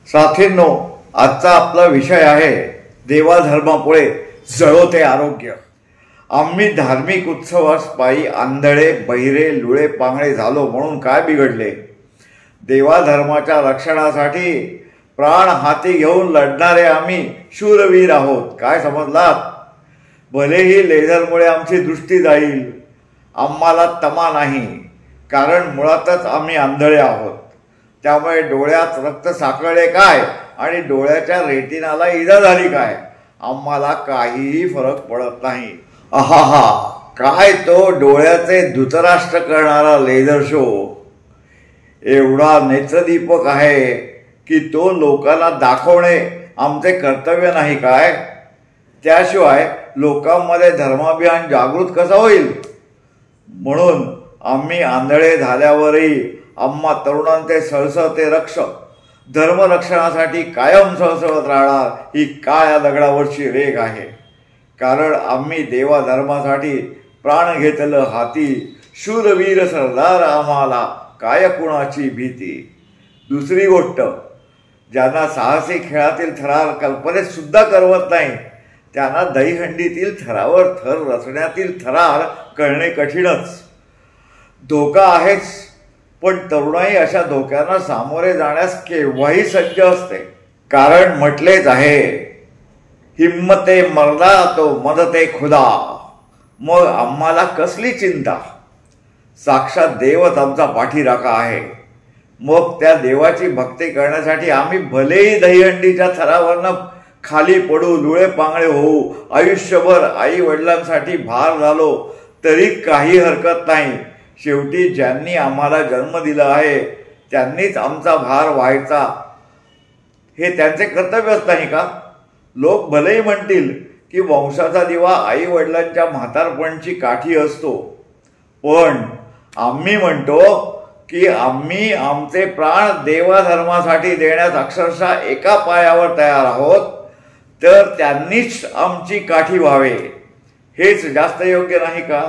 साथींनो, आजचा आपला विषय आहे देवाधर्मामुळे जळोते आरोग्य। आम्ही धार्मिक उत्सवास पायी आंधळे बहिरे लुळे पांगळे झालो म्हणून काय बिघडले? देवाधर्माच्या रक्षणासाठी प्राण हाती घेऊन लढणारे आम्ही शूरवीर आहोत, काय समजलात? भलेही लेझरमुळे आमची दृष्टी जाईल, आम्हाला तमा नाही, कारण मुळातच आम्ही आंधळे आहोत। त्यामुळे डोळ्यात रक्त साकळले काय आणि डोळ्याच्या रेटिनाला इजा झाली काय, आम्हाला काहीही फरक पडत नाही। आहाहा, काय तो डोळ्याचे धृतराष्ट्र करणारा लेझर शो! एवढा नेत्रदीपक आहे की तो लोकांना दाखवणे आमचे कर्तव्य नाही काय? त्याशिवाय लोकांमध्ये धर्माभिमान जागृत कसा होईल? म्हणून आम्ही आंधळे झाल्यावरही आम्हा तरुणांचे सळसळते रक्षक धर्मरक्षणासाठी कायम सळसळत राहणार ही काळ्या दगडावरची रेघ आहे। कारण आम्ही देवाधर्मासाठी प्राण घेतलं हाती, शूरवीर सरदार आम्हाला काय कुणाची भीती। दुसरी गोष्ट, ज्यांना साहसी खेळातील थरार कल्पनेत सुद्धा करवत नाही त्यांना दहीहंडीतील थरावर थर रचण्यातील थरार कळणे कठीणच। धोका आहेच, पण तरुणाई अशा धोक्यांना सामोरे जाण्यास केव्हाही सज्ज असते। कारण म्हटलेच आहे, हिम्मते मर्दा तो मदते खुदा। मग आम्हाला कसली चिंता? साक्षात देवच आमचा पाठीराखा आहे। मग त्या देवाची भक्ती करण्यासाठी आम्ही भलेही दहीहंडीच्या थरावरनं खाली पडू, लुळे पांगळे होऊ, आयुष्यभर आई वडिलांसाठी भार झालो तरी काही हरकत नाही। शेवटी ज्यांनी आम्हाला जन्म दिला आहे त्यांनीच आमचा भार व्हायचा, हे त्यांचे कर्तव्यच नाही का? लोक भलेही म्हणतील की वंशाचा दिवा आई वडिलांच्या म्हातारपणची काठी असतो, पण आम्ही म्हणतो की आम्ही आमचे प्राण देवाधर्मासाठी देण्यास अक्षरशः एका पायावर तयार आहोत, तर त्यांनीच आमची काठी व्हावे, हेच जास्त योग्य नाही का?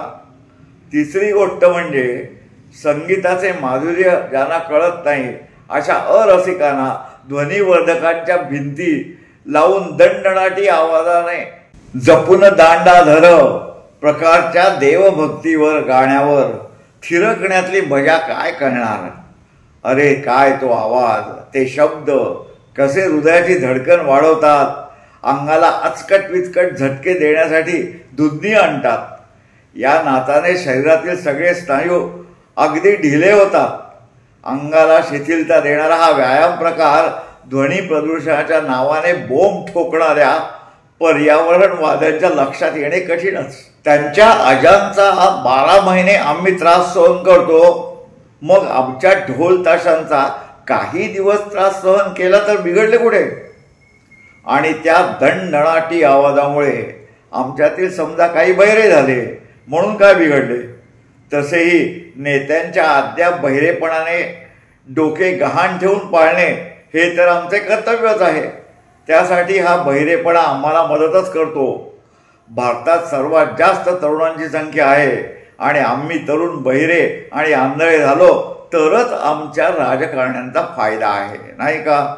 तिसरी गोष्ट म्हणजे संगीताचे माधुर्य ज्यांना कळत नाही अशा अरसिकांना ध्वनिवर्धकांच्या भिंती लावून दणदणाटी आवाजाने जपून दांडाधर प्रकारच्या देवभक्तीवर गाण्यावर थिरकण्यातली मजा काय करणार? अरे काय तो आवाज, ते शब्द कसे हृदयाची धडकन वाढवतात, अंगाला अचकट विचकट झटके देण्यासाठी दुधनी आणतात। या नाचाने शरीरातील सगळे स्नायू अगदी ढिले होतात। अंगाला शिथिलता देणारा हा व्यायाम प्रकार ध्वनी प्रदूषणाच्या नावाने बोंब ठोकणाऱ्या पर्यावरणवाद्यांच्या लक्षात येणे कठीणच। त्यांच्या अजांचा 12 महिने आम्ही त्रास सहन करतो, मग आमच्या ढोल ताशांचा काही दिवस त्रास सहन केला तर बिघडले कुठे? आणि त्या दणदणाटी आवाजामुळे आमच्यातील समजा काही बहिरे झाले म्हणून काय बिघडले? तसेही नेत्यांच्या अद्याप बहिरेपणाने डोके गहाण ठेवून पाळणे हे तर आमचे कर्तव्यच आहे। त्यासाठी हा बहिरेपणा आम्हाला मदतच करतो। भारतात सर्वात जास्त तरुणांची संख्या आहे आणि आम्ही तरुण बहिरे आणि आंधळे झालो तरच आमच्या राजकारण्यांचा फायदा आहे, नाही का?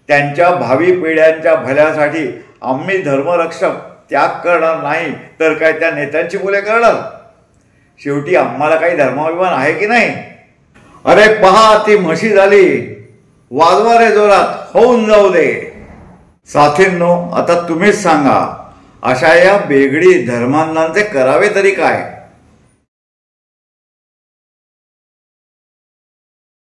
त्यांच्या भावी पिढ्यांच्या भल्यासाठी आम्ही धर्मरक्षक त्याग करणार नाही तर काय त्या नेत्यांची मुले करणार? शेवटी आम्हाला काही धर्माभिमान आहे की नाही? अरे पहा, ती म्हशी झाली, वाजवा रे जोरात, होऊन जाऊ दे। साथींनो, आता तुम्हीच सांगा, अशा या बेगडी धर्मांधांचे करावे तरी काय?